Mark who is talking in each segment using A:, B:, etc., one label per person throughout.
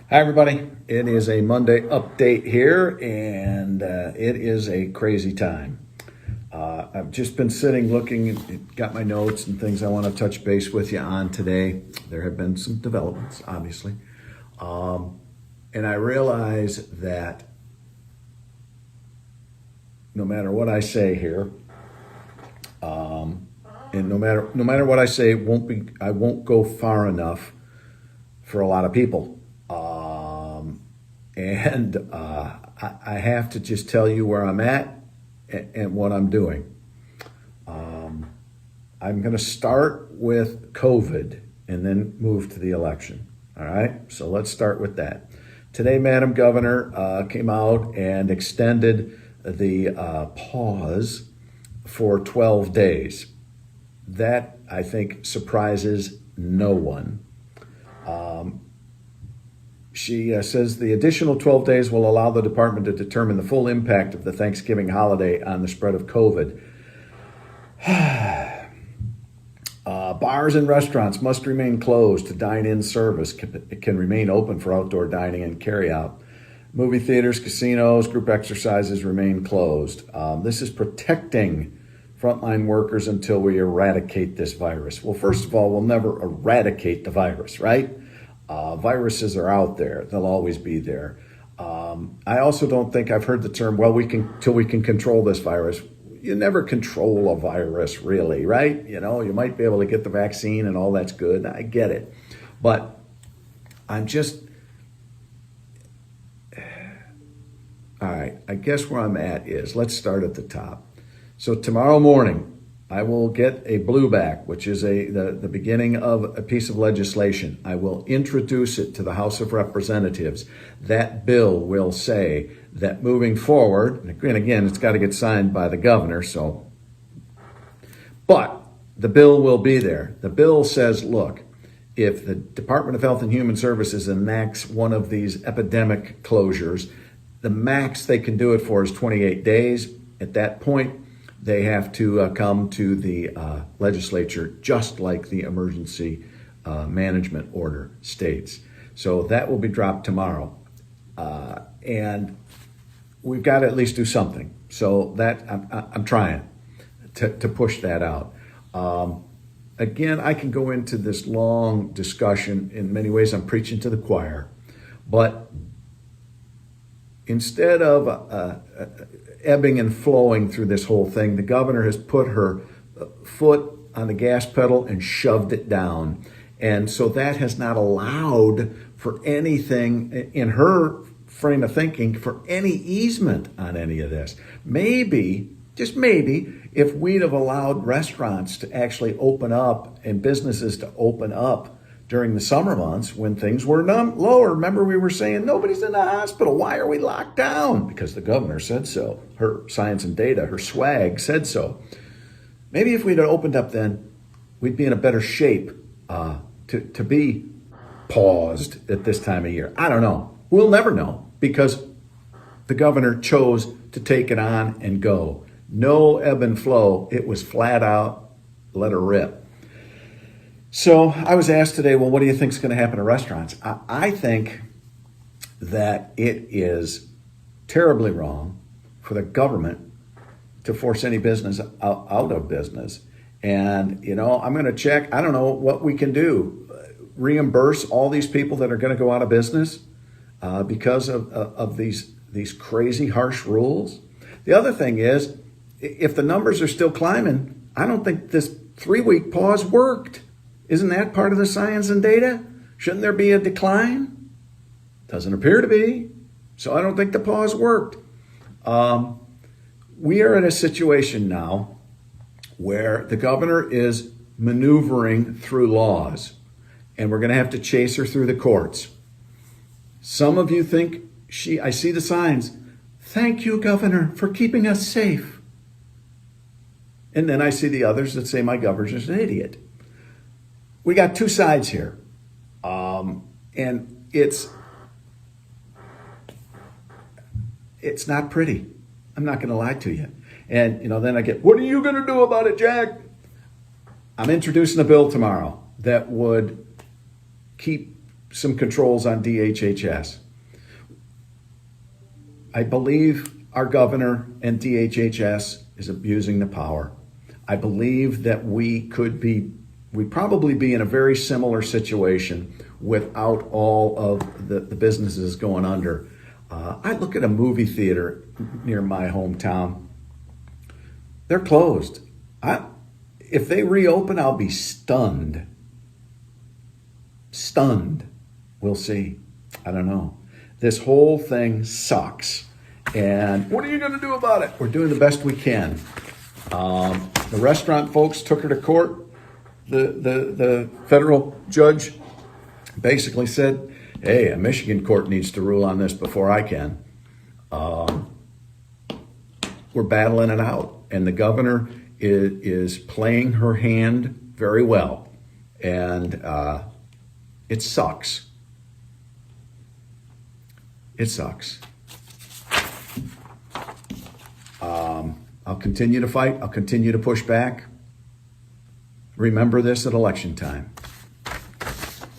A: Hi, everybody. It is a Monday update here, and it is a crazy time. I've just been sitting looking, got my notes and things I want to touch base with you on today. There have been some developments, obviously. And I realize that no matter what I say here, and no matter what I say, I won't go far enough for a lot of people. I have to just tell you where I'm at and what I'm doing. I'm going to start with COVID and then move to the election. All right, so let's start with that. Today, Madam Governor came out and extended the pause for 12 days. That, I think, surprises no one. She says the additional 12 days will allow the department to determine the full impact of the Thanksgiving holiday on the spread of COVID. Bars and restaurants must remain closed. Dine-in service can remain open for outdoor dining and carry-out. Movie theaters, casinos, group exercises remain closed. This is protecting frontline workers until we eradicate this virus. Well, first of all, we'll never eradicate the virus, right? Viruses are out there. They'll always be there. I also don't think I've heard the term, well, till we can control this virus. You never control a virus, really, right? You know, you might be able to get the vaccine and all that's good. I get it. But I'm just, all right, I guess where I'm at is, let's start at the top. So tomorrow morning, I will get a blueback, which is the beginning of a piece of legislation. I will introduce it to the House of Representatives. That bill will say that moving forward, and again, it's got to get signed by the governor, but the bill will be there. The bill says, look, if the Department of Health and Human Services enacts one of these epidemic closures, the max they can do it for is 28 days. At that point, they have to come to the legislature, just like the emergency management order states. So that will be dropped tomorrow. And we've got to at least do something. So that I'm trying to push that out. Again, I can go into this long discussion. In many ways, I'm preaching to the choir. But instead of ebbing and flowing through this whole thing, the governor has put her foot on the gas pedal and shoved it down. And so that has not allowed for anything in her frame of thinking for any easement on any of this. Maybe, just maybe, if we'd have allowed restaurants to actually open up and businesses to open up during the summer months when things were lower. Remember, we were saying nobody's in the hospital. Why are we locked down? Because the governor said so. Her science and data, her swag said so. Maybe if we'd opened up then, we'd be in a better shape to be paused at this time of year. I don't know. We'll never know because the governor chose to take it on and go. No ebb and flow. It was flat out, let her rip. So I was asked today, well, what do you think is going to happen to restaurants? I think that it is terribly wrong for the government to force any business out of business. And, you know, I'm going to check. I don't know what we can do. Reimburse all these people that are going to go out of business because of these crazy, harsh rules. The other thing is, if the numbers are still climbing, I don't think this 3-week pause worked. Isn't that part of the science and data? Shouldn't there be a decline? Doesn't appear to be. So I don't think the pause worked. We are in a situation now where the governor is maneuvering through laws, and we're going to have to chase her through the courts. Some of you think I see the signs. Thank you, Governor, for keeping us safe. And then I see the others that say my governor's an idiot. We got two sides here, and it's not pretty. I'm not going to lie to you. And, you know, then I get, what are you going to do about it, Jack? I'm introducing a bill tomorrow that would keep some controls on DHHS. I believe our governor and DHHS is abusing the power. I believe that we'd probably be in a very similar situation without all of the businesses going under. I look at a movie theater near my hometown. They're closed. If they reopen, I'll be stunned. Stunned. We'll see. I don't know. This whole thing sucks. And what are you going to do about it? We're doing the best we can. The restaurant folks took her to court. The federal judge basically said, hey, a Michigan court needs to rule on this before I can. We're battling it out. And the governor is playing her hand very well. And it sucks. It sucks. I'll continue to fight. I'll continue to push back. Remember this at election time.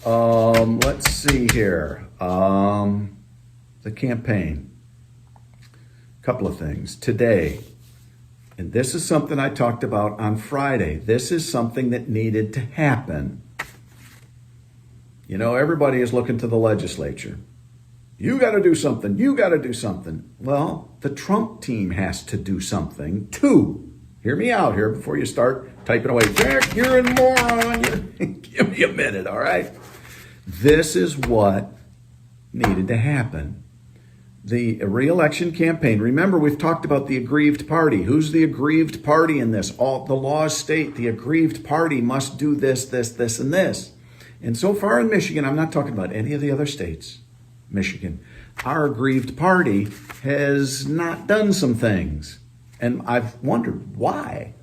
A: Let's see here. The campaign. A couple of things. Today, and this is something I talked about on Friday. This is something that needed to happen. You know, everybody is looking to the legislature. You got to do something. You got to do something. Well, the Trump team has to do something too. Hear me out here before you start typing away. Jack, you're a moron. Give me a minute, all right? This is what needed to happen. The ReElection campaign. Remember, we've talked about the aggrieved party. Who's the aggrieved party in this? All the laws state the aggrieved party must do this, this, this, and this. And so far in Michigan, I'm not talking about any of the other states. Michigan, our aggrieved party has not done some things. And I've wondered why.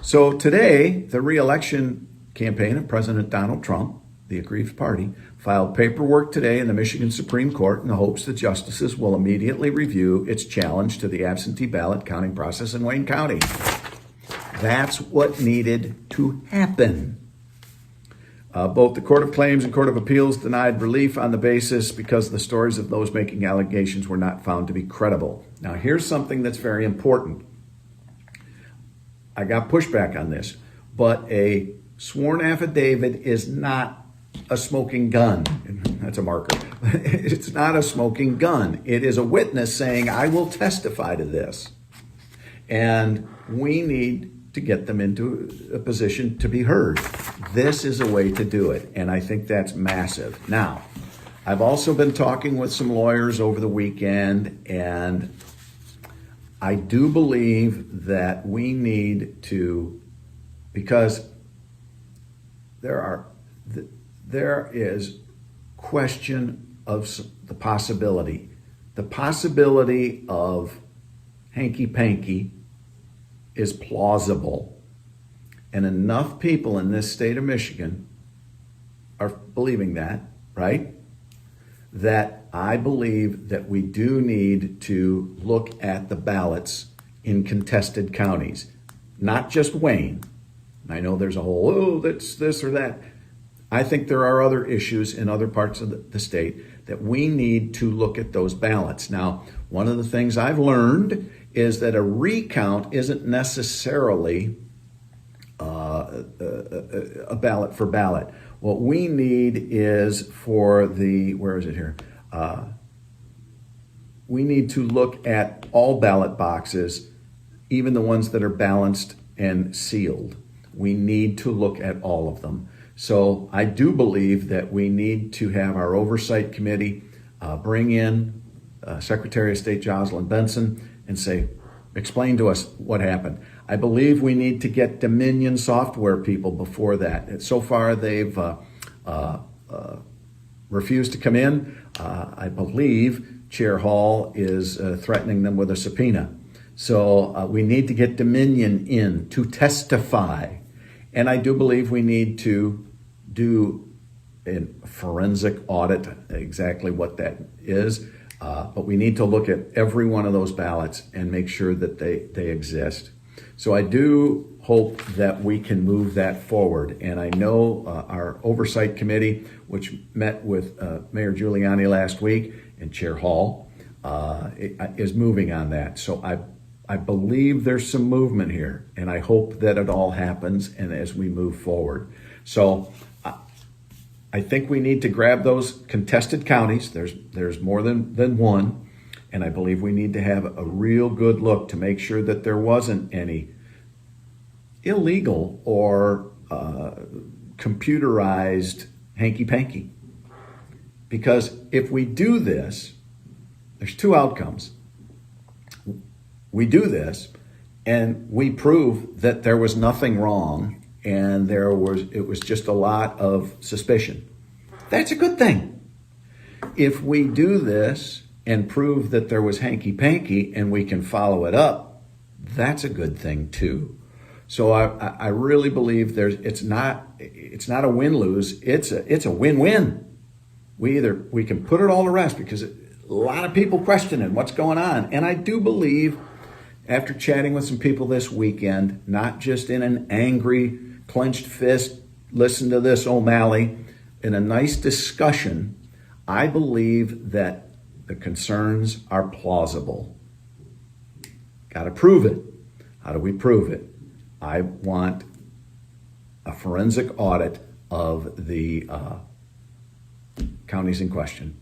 A: So today, the ReElection campaign of President Donald Trump, the aggrieved party, filed paperwork today in the Michigan Supreme Court in the hopes that justices will immediately review its challenge to the absentee ballot counting process in Wayne County. That's what needed to happen. Both the Court of Claims and Court of Appeals denied relief on the basis because the stories of those making allegations were not found to be credible. Now, here's something that's very important. I got pushback on this, but a sworn affidavit is not a smoking gun. That's a marker. It's not a smoking gun. It is a witness saying, I will testify to this. And we need to get them into a position to be heard. This is a way to do it, and I think that's massive. Now, I've also been talking with some lawyers over the weekend, and I do believe that we need to, because there is question of the possibility of hanky-panky is plausible. And enough people in this state of Michigan are believing that, right? That I believe that we do need to look at the ballots in contested counties, not just Wayne. I know there's a whole, that's this or that. I think there are other issues in other parts of the state that we need to look at those ballots. Now, one of the things I've learned is that a recount isn't necessarily a ballot for ballot. What we need is for the, where is it here? We need to look at all ballot boxes, even the ones that are balanced and sealed. We need to look at all of them. So I do believe that we need to have our oversight committee bring in Secretary of State Jocelyn Benson and say, explain to us what happened. I believe we need to get Dominion software people before that. So far, they've refused to come in. I believe Chair Hall is threatening them with a subpoena. So we need to get Dominion in to testify. And I do believe we need to do a forensic audit, exactly what that is. But we need to look at every one of those ballots and make sure that they exist. So I do hope that we can move that forward. And I know our oversight committee, which met with Mayor Giuliani last week and Chair Hall, is moving on that. So I believe there's some movement here, and I hope that it all happens and as we move forward. So I think we need to grab those contested counties. There's more than one, and I believe we need to have a real good look to make sure that there wasn't any illegal or computerized hanky-panky. Because if we do this, there's two outcomes. We do this, and we prove that there was nothing wrong, and it was just a lot of suspicion. That's a good thing. If we do this and prove that there was hanky-panky and we can follow it up, that's a good thing too. So I really believe it's not a win-lose, it's a win-win. We can put it all to rest because a lot of people questioning what's going on. And I do believe, after chatting with some people this weekend, not just in an angry, clenched fist, listen to this, O'Malley, in a nice discussion, I believe that the concerns are plausible. Got to prove it. How do we prove it? I want a forensic audit of the counties in question.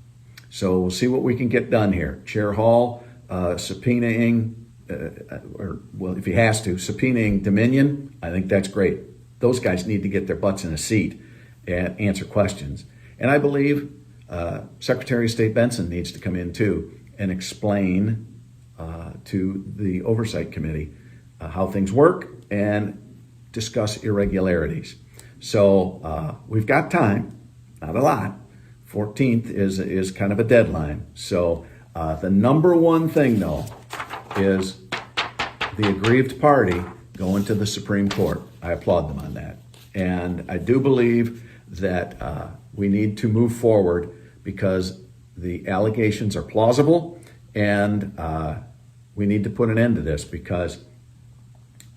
A: So we'll see what we can get done here. Chair Hall subpoenaing, if he has to, subpoenaing Dominion. I think that's great. Those guys need to get their butts in a seat and answer questions. And I believe Secretary of State Benson needs to come in too and explain to the Oversight Committee how things work and discuss irregularities. So we've got time, not a lot. 14th is kind of a deadline. So the number one thing, though, is the aggrieved party going to the Supreme Court. I applaud them on that. And I do believe that we need to move forward because the allegations are plausible, and we need to put an end to this because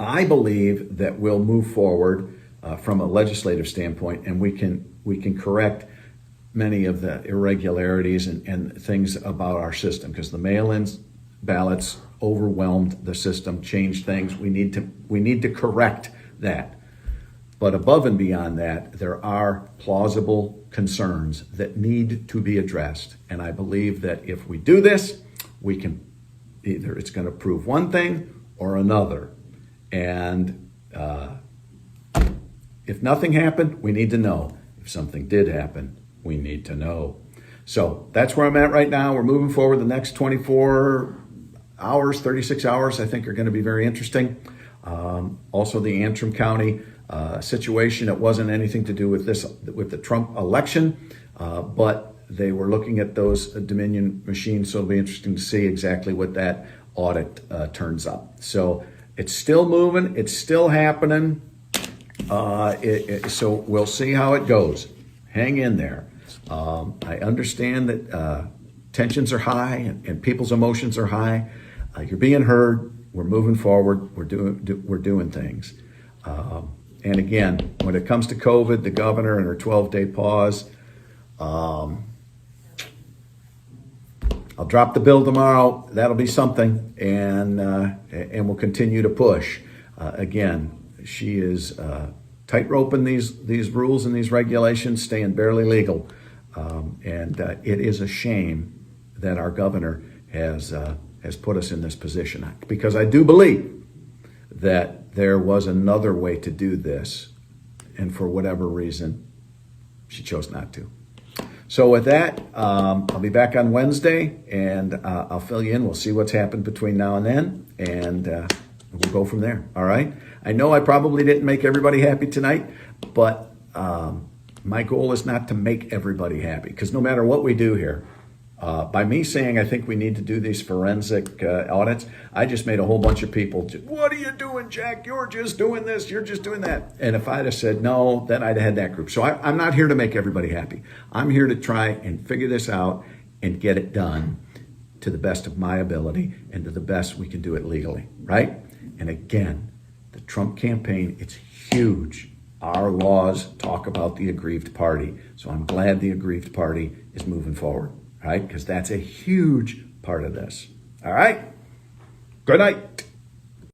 A: I believe that we'll move forward from a legislative standpoint, and we can correct many of the irregularities and things about our system because the mail-in ballots overwhelmed the system, changed things. We need to correct that. But above and beyond that, there are plausible concerns that need to be addressed. And I believe that if we do this, we can either it's going to prove one thing or another. And if nothing happened, we need to know. If something did happen, we need to know. So that's where I'm at right now. We're moving forward. The next 24 hours, 36 hours, I think are going to be very interesting. Also, the Antrim County situation, it wasn't anything to do with the Trump election, but they were looking at those Dominion machines, so it'll be interesting to see exactly what that audit turns up. So it's still moving, it's still happening, so we'll see how it goes. Hang in there. I understand that tensions are high and people's emotions are high. You're being heard. We're moving forward. We're doing things. And again, when it comes to COVID, the governor and her 12-day pause, I'll drop the bill tomorrow. That'll be something, and we'll continue to push. Again, she is tight-roping these rules and these regulations, staying barely legal, and it is a shame that our governor has put us in this position, because I do believe that there was another way to do this, and for whatever reason, she chose not to. So with that, I'll be back on Wednesday, and I'll fill you in. We'll see what's happened between now and then, and we'll go from there. All right? I know I probably didn't make everybody happy tonight, but my goal is not to make everybody happy, because no matter what we do here, by me saying I think we need to do these forensic audits, I just made a whole bunch of people, what are you doing, Jack? You're just doing this, you're just doing that. And if I'd have said no, then I'd have had that group. So I'm not here to make everybody happy. I'm here to try and figure this out and get it done to the best of my ability and to the best we can do it legally, right? And again, the Trump campaign, it's huge. Our laws talk about the aggrieved party. So I'm glad the aggrieved party is moving forward, right? Because that's a huge part of this. All right? Good night.